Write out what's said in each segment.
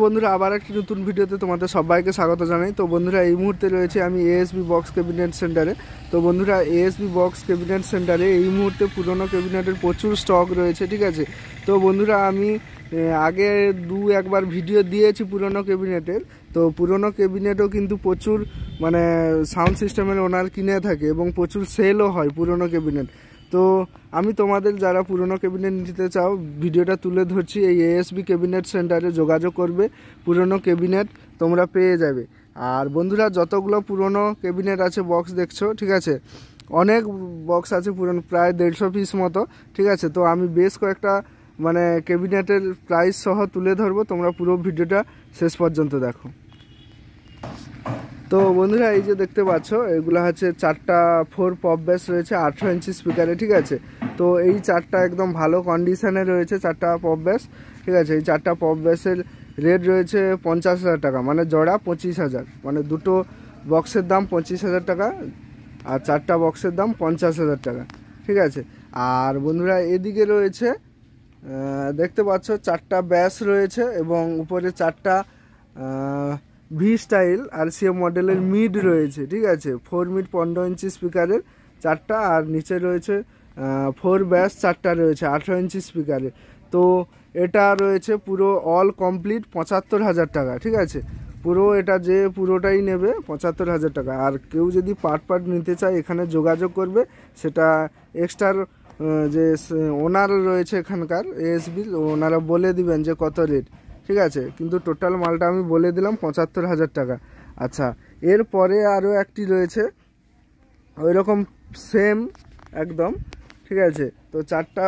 বন্ধুরা আবার একটি নতুন ভিডিওতে তোমাদের সবাইকে স্বাগত জানাই। তো বন্ধুরা এই মুহূর্তে রয়েছে আমি এএসবি বক্স ক্যাবিনেট সেন্টারে। তো বন্ধুরা এএসবি বক্স ক্যাবিনেট সেন্টারে এই মুহূর্তে পুরনো ক্যাবিনেটের প্রচুর স্টক রয়েছে, ঠিক আছে। তো বন্ধুরা আমি আগে একবার ভিডিও দিয়েছি পুরনো ক্যাবিনেটের। তো পুরনো ক্যাবিনেটও কিন্তু প্রচুর সাউন্ড সিস্টেমের ওনার কিনে থাকে এবং প্রচুর সেলও হয় পুরনো ক্যাবিনেট। তো আমি তোমাদের যারা পুরনো ক্যাবিনেট নিতে চাও ভিডিওটা তুলে ধরছি। এই এএসবি ক্যাবিনেট সেন্টারে যোগাযোগ করবে, পুরনো ক্যাবিনেট তোমরা পেয়ে যাবে। আর বন্ধুরা যতগুলো পুরনো ক্যাবিনেট আছে বক্স দেখছো, ঠিক আছে, অনেক বক্স আছে পুরনো, প্রায় 150 পিস মতো, ঠিক আছে। তো আমি বেশ কয়েকটা ক্যাবিনেটের প্রাইস সহ তুলে ধরবো, তোমরা পুরো ভিডিওটা শেষ পর্যন্ত দেখো। তো বন্ধুরা এই যে দেখতে পাচ্ছ এগুলো হচ্ছে 4টা 4 পপ বেস রয়েছে 18 ইঞ্চি স্পিকারে, ঠিক আছে। তো এই 4টা একদম ভালো কন্ডিশনে রয়েছে 4টা পপ বেস, ঠিক আছে। এই 4টা পপ বেসের রেট রয়েছে 50,000 টাকা, মানে জোড়া 25,000, মানে দুটো বক্সের দাম 25,000 টাকা আর 4টা বক্সের দাম 50,000 টাকা, ঠিক আছে। আর বন্ধুরা এদিকে রয়েছে দেখতে পাচ্ছ 4টা ব্যাস রয়েছে এবং উপরে 4টা ভি স্টাইল আরসিএম মডেলের মিড রয়েছে, ঠিক আছে। 4 মিড 15 ইঞ্চি স্পিকারের 4টা, আর নিচে রয়েছে 4 ব্যাস 4টা রয়েছে 18 ইঞ্চি স্পিকারে। তো এটা রয়েছে পুরো অল কমপ্লিট 75,000 টাকা, ঠিক আছে। পুরো এটা যে পুরোটাই নেবে 75,000 টাকা। আর কেউ যদি পার্ট নিতে চায় এখানে যোগাযোগ করবে, সেটা এক্সট্রার যে ওনার রয়েছে এখানকার এএসবি, ওনারা বলে দিবেন যে কত রেট, ঠিক আছে। কিন্তু টোটাল মালটা আমি বলে দিলাম 75,000 টাকা। আচ্ছা, এরপরে আরও একটি রয়েছে ওই রকম সেম একদম, ঠিক আছে। তো 4টা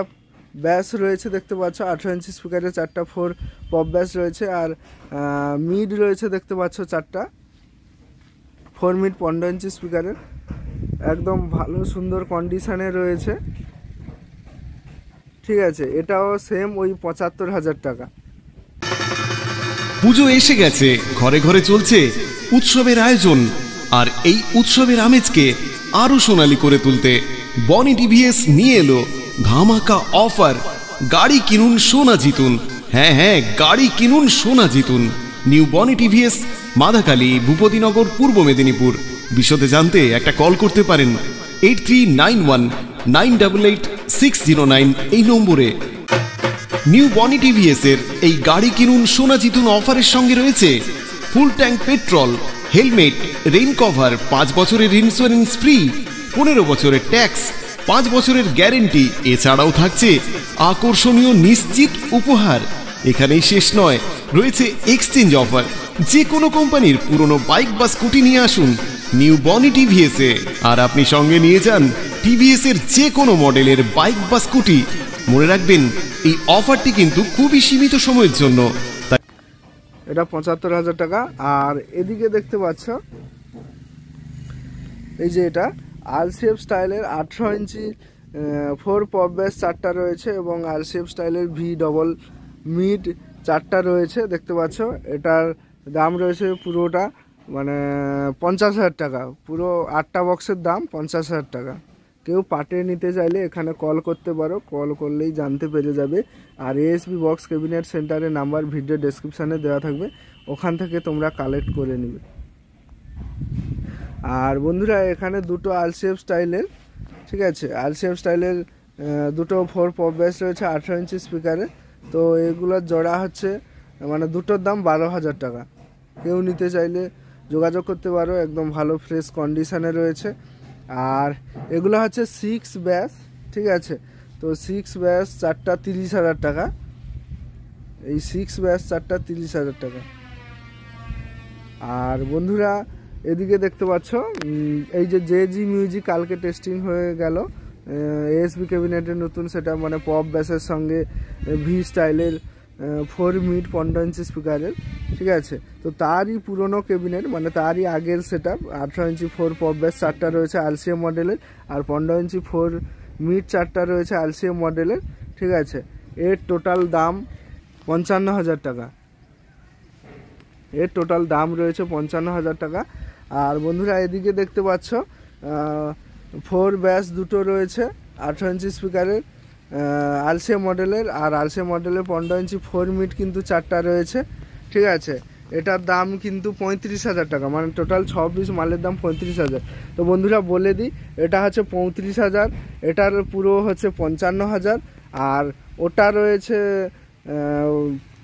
ব্যাস রয়েছে দেখতে পাচ্ছ 18 ইঞ্চি স্পিকারে, 4টা 4 পপ ব্যাস রয়েছে, আর মিড রয়েছে দেখতে পাচ্ছ 4টা 4 মিড 15 ইঞ্চি স্পিকারের, একদম ভালো সুন্দর কন্ডিশনে রয়েছে, ঠিক আছে। এটাও সেম ওই 75,000 টাকা। পুজো এসে গেছে, ঘরে ঘরে চলছে উৎসবের আয়োজন, আর এই উৎসবের আমেজকে আরো সোনালী করে তুলতে বনি টিভিএস নিয়ে এলো ধামাকা অফার। গাড়ি কিনুন সোনা জিতুন, হ্যাঁ গাড়ি কিনুন সোনা জিতুন। নিউ বনি টিভিএস, মাদাকালী, ভূপতিনগর, পূর্ব মেদিনীপুর। বিশদে জানতে একটা কল করতে পারেন 8391988609 এই নম্বরে। নিউ বনি টিভিএস এর এই গাড়ি কিনুন সোনা জিতুন অফারের সঙ্গে রয়েছে full tank petrol, helmet, rain cover, 5 বছরের ইন্স্যুরেন্স ফ্রি, 15 বছরের ট্যাক্স, 5 বছরের গ্যারেন্টি। এছাড়াও থাকছে আকর্ষণীয় নিশ্চিত উপহার। এখানেই শেষ নয়, রয়েছে এক্সচেঞ্জ অফার। যে কোনো কোম্পানির পুরনো বাইক বা স্কুটি নিয়ে আসুন নিউ বনি টিভিএস এ, আর আপনি সঙ্গে নিয়ে যান টিভিএস এর যে কোনো মডেলের বাইক বা স্কুটি। মনে রাখবেন এই অফারটি কিন্তু খুবই সীমিত সময়ের জন্য। এটা 75,000 টাকা। আর এদিকে দেখতে পাচ্ছ এই যে এটা আরসিএফ স্টাইলের 18 ইঞ্চি 4 পপ ব্যাস 4টা রয়েছে এবং আরসিএফ স্টাইলের ভি ডবল মিড 4টা রয়েছে দেখতে পাচ্ছ। এটার দাম রয়েছে পুরোটা 50,000 টাকা, পুরো 8টা বক্সের দাম 50,000 টাকা। কেউ পার্টে নিতে চাইলে এখানে কল করতে পারো, কল করলেই জানতে পেরে যাবে। আর এএসবি বক্স ক্যাবিনেট সেন্টারের নাম্বার ভিডিও ডেসক্রিপশানে দেওয়া থাকবে, ওখান থেকে তোমরা কালেক্ট করে নেবে। আর বন্ধুরা এখানে দুটো আরসিএফ স্টাইলের, ঠিক আছে, আরসিএফ স্টাইলের দুটো 4 পপ ব্যাস রয়েছে 18 ইঞ্চি স্পিকারে। তো এগুলোর জোড়া হচ্ছে দুটোর দাম 12,000 টাকা। কেউ নিতে চাইলে যোগাযোগ করতে পারো, একদম ভালো ফ্রেশ কন্ডিশনে রয়েছে। আর এগুলো হচ্ছে 6 ব্যাস, ঠিক আছে। তো 6 ব্যাস 4টা 30,000 টাকা, এই 6 ব্যাস 4টা 30,000 টাকা। আর বন্ধুরা এদিকে দেখতে পাচ্ছ এই যে জেজি মিউজিক কালকে টেস্টিং হয়ে গেল এএসবি ক্যাবিনেটের নতুন সেটা, পপ ব্যাসের সঙ্গে ভি স্টাইলের 4 মিড 15 ইঞ্চি স্পিকারের, ঠিক আছে। তো তারই পুরনো ক্যাবিনেট, তারই আগের সেট আপ 18 ইঞ্চি 4 পপ ব্যাস 4টা রয়েছে আরসিএম মডেলের, আর 15 ইঞ্চি 4 মিড 4টা রয়েছে আরসিএম মডেলের, ঠিক আছে। এর টোটাল দাম 55,000 টাকা, এর টোটাল দাম রয়েছে 55,000 টাকা। আর বন্ধুরা এদিকে দেখতে পাচ্ছ 4 ব্যাস দুটো রয়েছে 18 ইঞ্চি স্পিকারের আরসিএম মডেলের, আর আরসিএম মডেলের 15 ইঞ্চি 4 মিড কিন্তু 4টা রয়েছে, ঠিক আছে। এটার দাম কিন্তু 35,000 টাকা, মানে টোটাল 6 পিস মালের দাম 35,000। তো বন্ধুরা বলে দিই, এটা হচ্ছে 35,000, এটার পুরো হচ্ছে 55,000, আর ওটা রয়েছে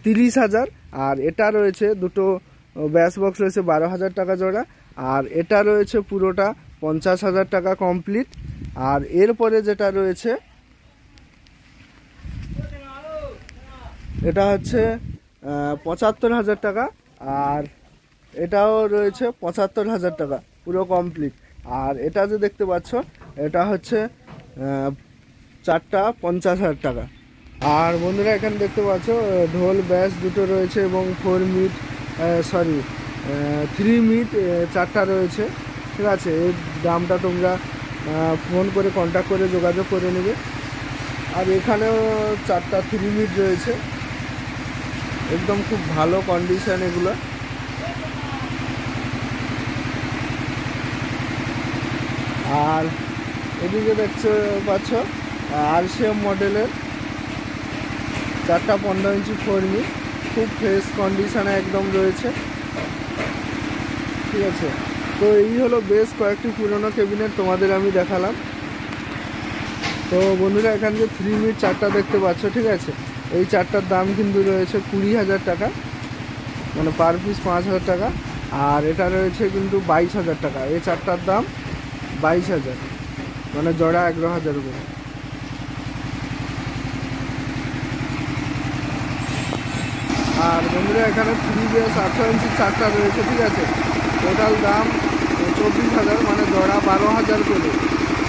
30,000, আর এটা রয়েছে দুটো ব্যাস বক্স রয়েছে 12,000 টাকা জোড়া, আর এটা রয়েছে পুরোটা 50,000 টাকা কমপ্লিট। আর এরপরে যেটা রয়েছে এটা হচ্ছে 75,000 টাকা, আর এটাও রয়েছে 75,000 টাকা পুরো কমপ্লিট। আর এটা যে দেখতে পাচ্ছ এটা হচ্ছে চারটা 50,000 টাকা। আর বন্ধুরা এখানে দেখতে পাচ্ছ ঢোল ব্যাস দুটো রয়েছে এবং 3 মিট চারটা রয়েছে, ঠিক আছে। এর দামটা তোমরা ফোন করে কন্ট্যাক্ট করে যোগাযোগ করে নেবে। আর এখানেও চারটা 3 মিট রয়েছে, একদম খুব ভালো কন্ডিশন এগুলো। আর এদিকে দেখতে পাচ্ছ RCM মডেলের চারটা 15 ইঞ্চি 4 মিট, খুব ফ্রেশ কন্ডিশনে একদম রয়েছে, ঠিক আছে। তো এই হলো বেশ কয়েকটি পুরনো ক্যাবিনেট তোমাদের আমি দেখালাম। তো বন্ধুরা এখানে যে 3 মিট চারটা দেখতে পাচ্ছ, ঠিক আছে, এই চারটার দাম কিন্তু রয়েছে 20,000 টাকা, মানে পার পিস 5,000 টাকা। আর এটা রয়েছে কিন্তু 22,000 টাকা, এই চারটার দাম 22,000, মানে জোড়া 11,000 করে। আর বন্ধুরা এখানে 3 বেস 18 ইঞ্চি চারটা রয়েছে, ঠিক আছে, টোটাল দাম 24,000, মানে জোড়া 12,000 করে।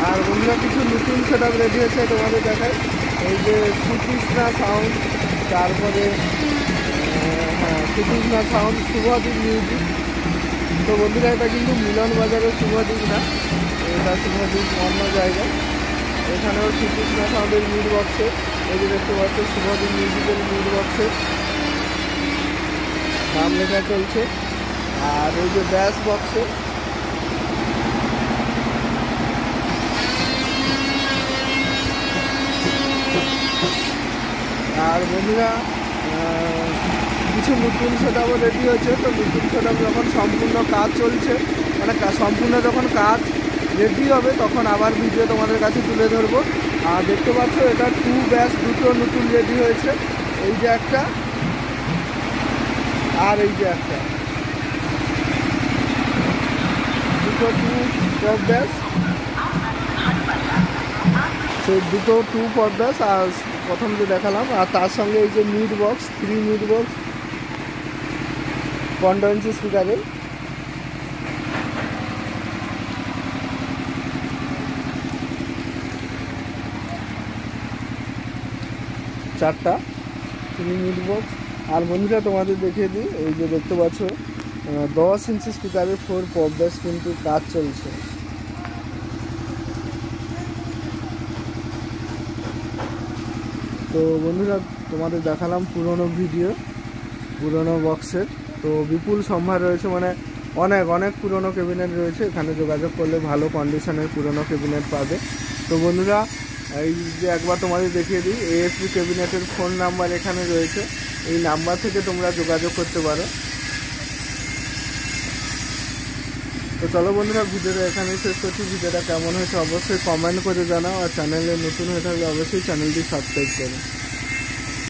আর বন্ধুরা কিছু নতুন সেটআপ রেডি হয়েছে তোমাদের দেখায়, এই যে শ্রীকৃষ্ণা সাউন্ড, তারপরে শ্রীকৃষ্ণা সাউন্ড, শুভদীপ মিউজিক। তো বন্ধুরা এটা কিন্তু মিলন বাজারের শুভদীপ না, এটা শুভদীপ অন্য জায়গায়। এখানেও শ্রীকৃষ্ণা সাউন্ডের মিড বক্সে এই যে দেখতে পাচ্ছ শুভদীপ মিউজিকের মিড বক্সে দাম লেখা চলছে। আর এই যে ব্যাস বক্সে আর বন্ধুরা কিছু নতুন সেটআপও রেডি হয়েছে। তো নতুন সেটআপ যখন সম্পূর্ণ কাজ চলছে, মানে সম্পূর্ণ যখন কাজ রেডি হবে তখন আবার ভিডিও তোমাদের কাছে তুলে ধরবো। আর দেখতে পাচ্ছ এটা 2 ব্যাস দুটো নতুন রেডি হয়েছে, এই যে একটা আর এই যে একটা, দুটো 2 পপ ব্যাস, সেই দুটো 2 পপ ব্যাস আর প্রথম যে দেখালাম। আর তার সঙ্গে এই যে মিড বক্স 3 মিড বক্স 15 ইঞ্চি স্পিকারের। চারটা 3 মিড বক্স। আর বন্ধুরা তোমাদের দেখিয়ে দিই, এই যে দেখতে পাচ্ছ 10 ইঞ্চি স্পিকারের 4 পপ ব্যাস কিন্তু কাজ চলছে। তো বন্ধুরা তোমাদের দেখালাম পুরনো ভিডিও পুরনো বক্সের। তো বিপুল সম্ভার রয়েছে, মানে অনেক অনেক পুরনো ক্যাবিনেট রয়েছে, এখানে যোগাযোগ করলে ভালো কন্ডিশনের পুরনো ক্যাবিনেট পাবে। তো বন্ধুরা এই যে একবার তোমাদের দেখিয়ে দিই, ASP ক্যাবিনেটের ফোন নাম্বার এখানে রয়েছে, এই নাম্বার থেকে তোমরা যোগাযোগ করতে পারো। তো চলো বন্ধুরা ভিডিওটা এখানেই শেষ করছি। ভিডিওটা কেমন হয়েছে অবশ্যই কমেন্ট করে জানাও, আর চ্যানেলে নতুন হয়ে থাকলে অবশ্যই চ্যানেলটি সাবস্ক্রাইব করো।